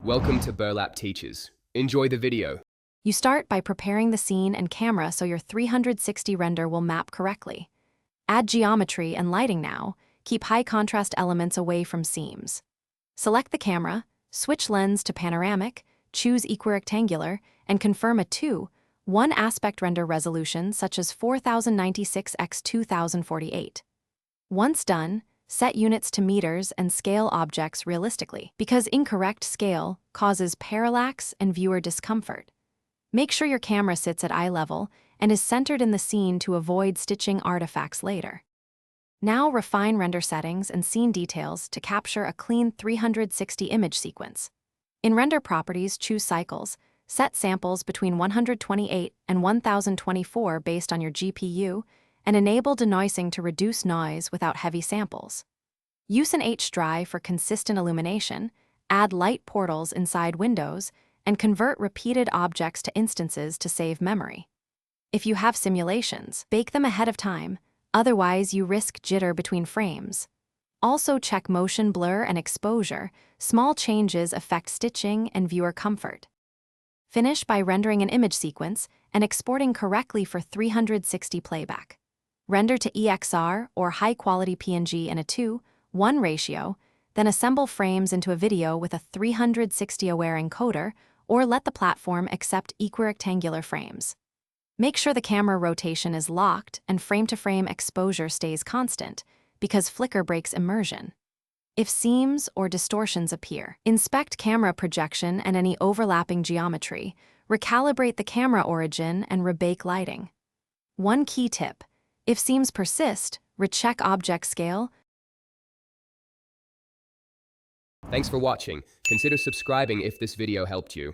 Welcome to Burlap Teachers. Enjoy the video. You start by preparing the scene and camera so your 360 render will map correctly. Add geometry and lighting now. Keep high contrast elements away from seams. Select the camera, switch lens to panoramic, choose equirectangular, and confirm a 2:1 aspect render resolution such as 4096 x 2048. Once done, set units to meters and scale objects realistically, because incorrect scale causes parallax and viewer discomfort. Make sure your camera sits at eye level and is centered in the scene to avoid stitching artifacts later. Now refine render settings and scene details to capture a clean 360 image sequence. In render properties, choose cycles, set samples between 128 and 1024 based on your GPU, and enable denoising to reduce noise without heavy samples. Use an H-drive for consistent illumination, add light portals inside windows, and convert repeated objects to instances to save memory. If you have simulations, bake them ahead of time, otherwise you risk jitter between frames. Also check motion blur and exposure. Small changes affect stitching and viewer comfort. Finish by rendering an image sequence and exporting correctly for 360 playback. Render to EXR or high-quality PNG in a 2:1 ratio, then assemble frames into a video with a 360-aware encoder, or let the platform accept equirectangular frames. Make sure the camera rotation is locked and frame-to-frame exposure stays constant, because flicker breaks immersion. If seams or distortions appear, inspect camera projection and any overlapping geometry, recalibrate the camera origin, and rebake lighting. One key tip: if seams persist, recheck object scale. Thanks for watching. Consider subscribing if this video helped you.